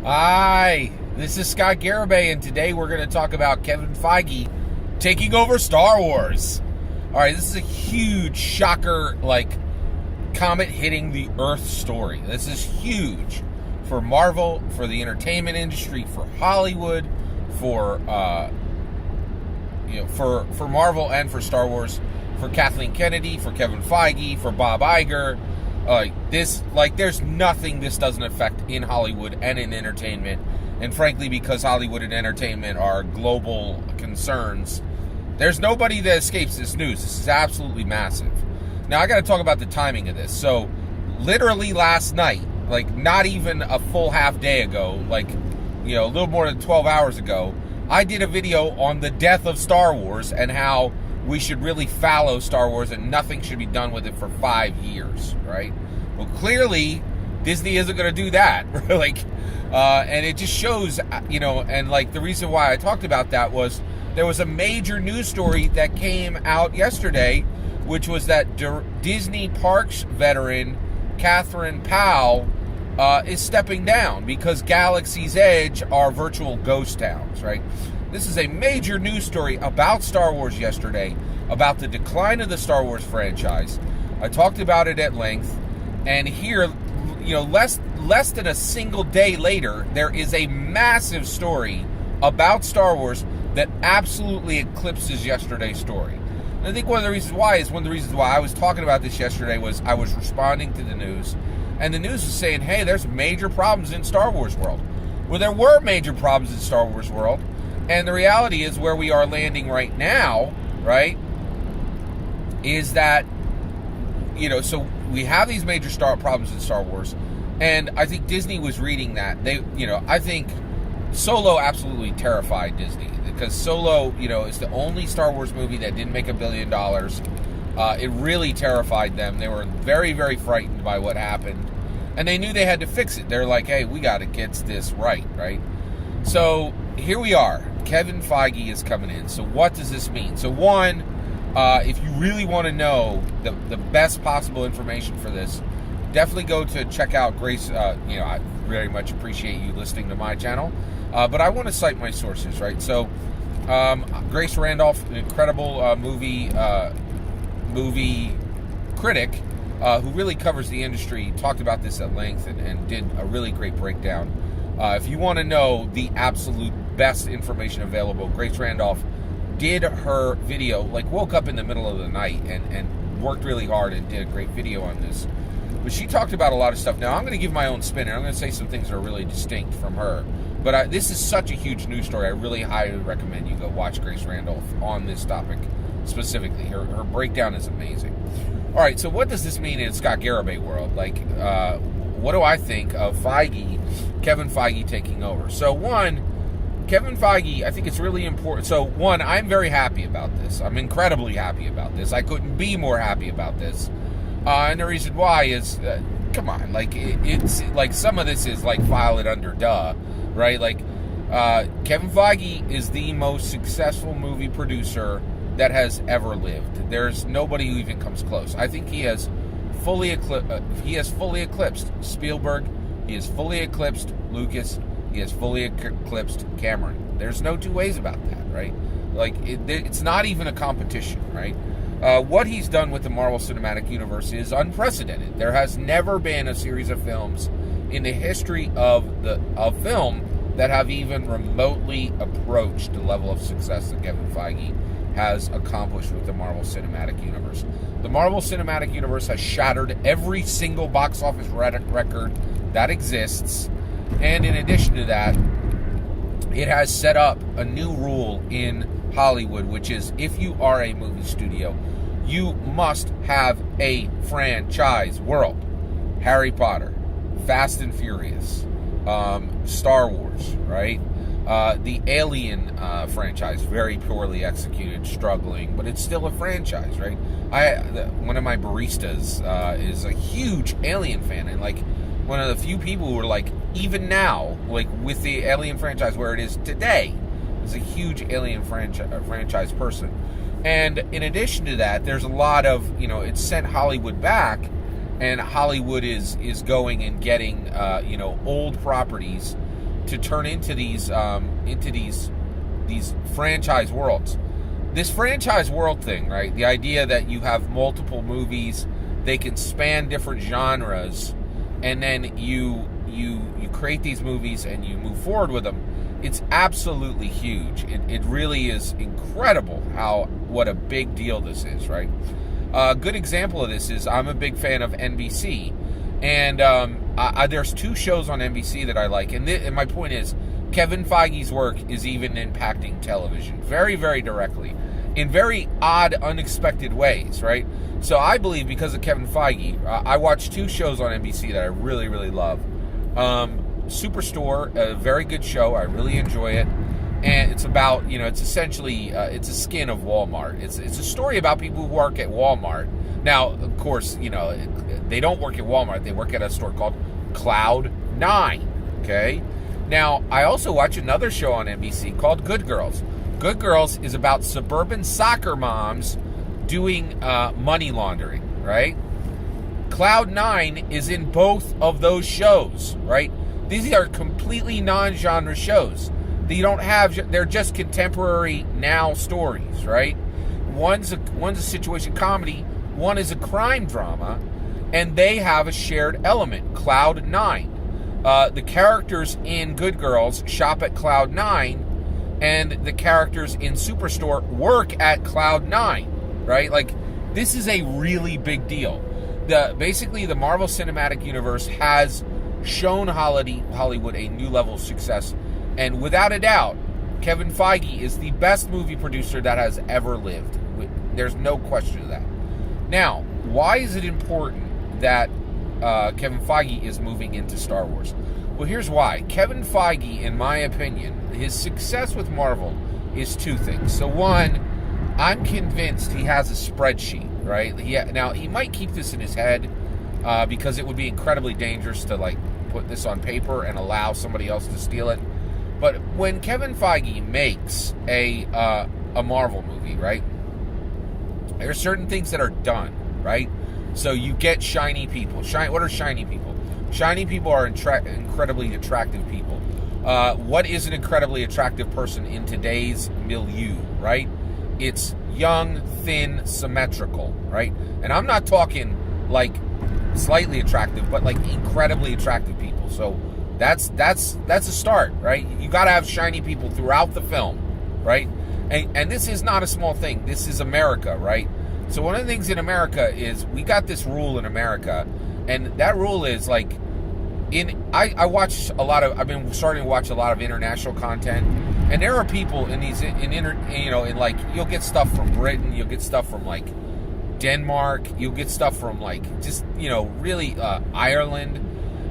Hi, this is Scott Garibay, and today we're going to talk about Kevin Feige taking over Star Wars. All right, this is a huge shocker, comet hitting the Earth story. This is huge for Marvel, for the entertainment industry, for Hollywood, for for Marvel and for Star Wars, for Kathleen Kennedy, for Kevin Feige, for Bob Iger. There's nothing this doesn't affect in Hollywood and in entertainment. And frankly, because Hollywood and entertainment are global concerns, there's nobody that escapes this news. This is absolutely massive. Now, I got to talk about the timing of this. So, literally last night, not even a full half day ago, a little more than 12 hours ago, I did a video on the death of Star Wars and how we should really fallow Star Wars and nothing should be done with it for 5 years, right? Well, clearly, Disney isn't going to do that. And it just shows, the reason why I talked about that was there was a major news story that came out yesterday, which was that Disney Parks veteran Catherine Powell is stepping down because Galaxy's Edge are virtual ghost towns, right? This is a major news story about Star Wars yesterday, about the decline of the Star Wars franchise. I talked about it at length, and here, less than a single day later, there is a massive story about Star Wars that absolutely eclipses yesterday's story. And I think one of the reasons why I was talking about this yesterday was I was responding to the news, and the news was saying, hey, there's major problems in Star Wars world. Well, there were major problems in Star Wars world. And the reality is where we are landing right now, right, is that, so we have these major problems in Star Wars, and I think Disney was reading that. I think Solo absolutely terrified Disney, because Solo, is the only Star Wars movie that didn't make $1 billion. It really terrified them. They were very, very frightened by what happened, and they knew they had to fix it. They're like, hey, we got to get this right? So here we are. Kevin Feige is coming in. So what does this mean? So one, if you really want to know the best possible information for this, definitely go to check out Grace. I very much appreciate you listening to my channel. But I want to cite my sources, right? So Grace Randolph, an incredible movie critic who really covers the industry, talked about this at length and did a really great breakdown. If you want to know the absolute best information available, Grace Randolph did her video, woke up in the middle of the night and worked really hard and did a great video on this. But she talked about a lot of stuff. Now, I'm going to give my own spin, and I'm going to say some things that are really distinct from her. But this is such a huge news story. I really highly recommend you go watch Grace Randolph on this topic specifically. Her breakdown is amazing. All right, so what does this mean in Scott Garibay world? What do I think of Kevin Feige taking over? So one, Kevin Feige, I think it's really important. So one, I'm very happy about this. I'm incredibly happy about this. I couldn't be more happy about this. And the reason why is, come on, it's some of this is file it under duh, right? Kevin Feige is the most successful movie producer that has ever lived. There's nobody who even comes close. I think he has fully eclipsed Spielberg. He has fully eclipsed Lucas. He has fully eclipsed Cameron. There's no two ways about that, right? It's not even a competition, right? What he's done with the Marvel Cinematic Universe is unprecedented. There has never been a series of films in the history of film that have even remotely approached the level of success that Kevin Feige has accomplished with the Marvel Cinematic Universe. The Marvel Cinematic Universe has shattered every single box office record that exists, and in addition to that, it has set up a new rule in Hollywood, which is if you are a movie studio, you must have a franchise world. Harry Potter, Fast and Furious, Star Wars, right? The Alien franchise, very poorly executed, struggling, but it's still a franchise, right? One of my baristas is a huge Alien fan, and one of the few people who are even now, with the Alien franchise where it is today, is a huge Alien franchise person. And in addition to that, there's a lot of, it's sent Hollywood back, and Hollywood is going and getting, old properties to turn into these franchise worlds. This franchise world thing, right? The idea that you have multiple movies, they can span different genres, and then you create these movies and you move forward with them. It's absolutely huge. It really is incredible what a big deal this is, right? A good example of this is I'm a big fan of NBC, and there's 2 shows on NBC that I like, and my point is Kevin Feige's work is even impacting television very, very directly in very odd, unexpected ways, right? So I believe because of Kevin Feige, I watch 2 shows on NBC that I really, really love. Superstore, a very good show. I really enjoy it. And it's about, it's essentially, it's a skin of Walmart. It's a story about people who work at Walmart. Now, of course, they don't work at Walmart. They work at a store called Cloud9, okay? Now, I also watch another show on NBC called Good Girls. Good Girls is about suburban soccer moms doing money laundering, right? Cloud9 is in both of those shows, right? These are completely non-genre shows. They're just contemporary now stories, right? One's a situation comedy, one is a crime drama, and they have a shared element, Cloud9. The characters in Good Girls shop at Cloud9, and the characters in Superstore work at Cloud9, right? Like, this is a really big deal. Basically, the Marvel Cinematic Universe has shown Hollywood a new level of success. And without a doubt, Kevin Feige is the best movie producer that has ever lived. There's no question of that. Now, why is it important that Kevin Feige is moving into Star Wars? Well, here's why. Kevin Feige, in my opinion, his success with Marvel is 2 things. So one, I'm convinced he has a spreadsheet, right? Now, he might keep this in his head because it would be incredibly dangerous to put this on paper and allow somebody else to steal it. But when Kevin Feige makes a Marvel movie, right, there are certain things that are done, right? So you get shiny people. What are shiny people? Shiny people are incredibly attractive people. What is an incredibly attractive person in today's milieu, right? It's young, thin, symmetrical, right? And I'm not talking slightly attractive, but incredibly attractive people. So that's a start, right? You got to have shiny people throughout the film, right? And this is not a small thing. This is America, right? So one of the things in America is we got this rule in America, and that rule is I've been starting to watch a lot of international content, and there are people you'll get stuff from Britain, you'll get stuff from Denmark, you'll get stuff from Ireland,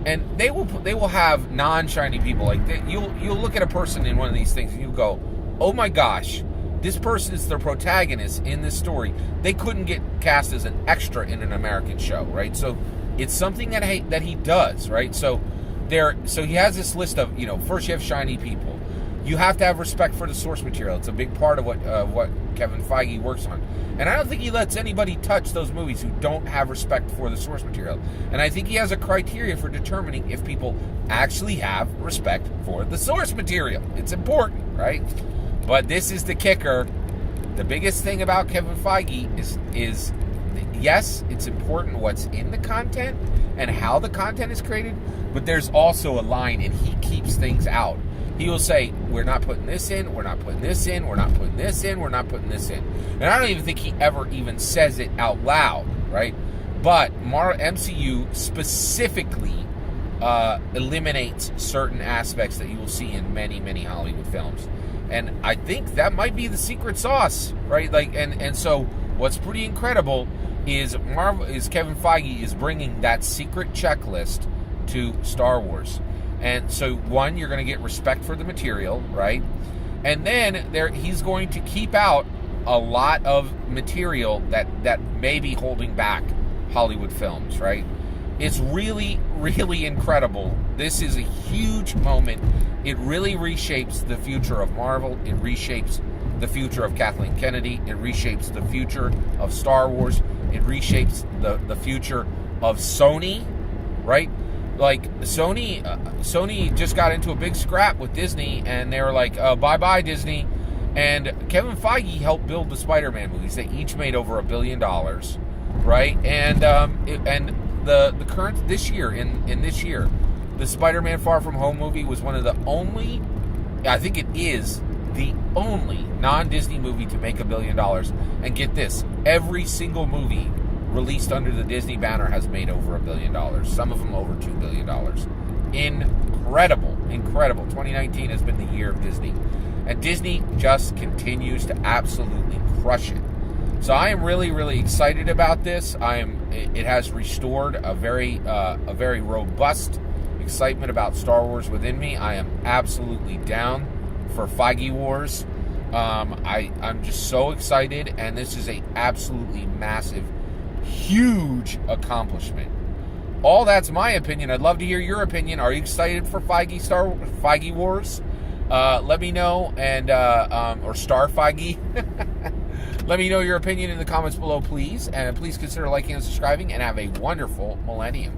and they will have non-shiny people. You'll look at a person in one of these things and you'll go, oh my gosh, this person is the protagonist in this story. They couldn't get cast as an extra in an American show, right? So it's something that he does, right? So he has this list of, first you have shiny people. You have to have respect for the source material. It's a big part of what Kevin Feige works on. And I don't think he lets anybody touch those movies who don't have respect for the source material. And I think he has a criteria for determining if people actually have respect for the source material. It's important, right? But this is the kicker. The biggest thing about Kevin Feige is yes, it's important what's in the content and how the content is created, but there's also a line, and he keeps things out. He will say, we're not putting this in, we're not putting this in, we're not putting this in, we're not putting this in. And I don't even think he ever even says it out loud, right? But MCU specifically eliminates certain aspects that you will see in many, many Hollywood films. And I think that might be the secret sauce, right? And so what's pretty incredible is Kevin Feige is bringing that secret checklist to Star Wars. And so, one, you're going to get respect for the material, right? And then he's going to keep out a lot of material that may be holding back Hollywood films, right? It's really, really incredible. This is a huge moment. It really reshapes the future of Marvel. It reshapes the future of Kathleen Kennedy. It reshapes the future of Star Wars. It reshapes the future of Sony, right? like Sony just got into a big scrap with Disney, and they were like, bye-bye, Disney. And Kevin Feige helped build the Spider-Man movies. They each made over $1 billion, right? And the current this year, in this year, the Spider-Man Far From Home movie was one of the only, I think it is the only non-Disney movie to make $1 billion. And get this, every single movie released under the Disney banner has made over $1 billion. Some of them over $2 billion. Incredible. 2019 has been the year of Disney. And Disney just continues to absolutely crush it. So I am really, really excited about this. It has restored a very robust excitement about Star Wars within me. I am absolutely down for Feige Wars. I'm just so excited, and this is a absolutely massive, huge accomplishment. All that's my opinion. I'd love to hear your opinion. Are you excited for Feige Wars? Let me know, and or Star Feige. Let me know your opinion in the comments below, please. And please consider liking and subscribing, and have a wonderful millennium.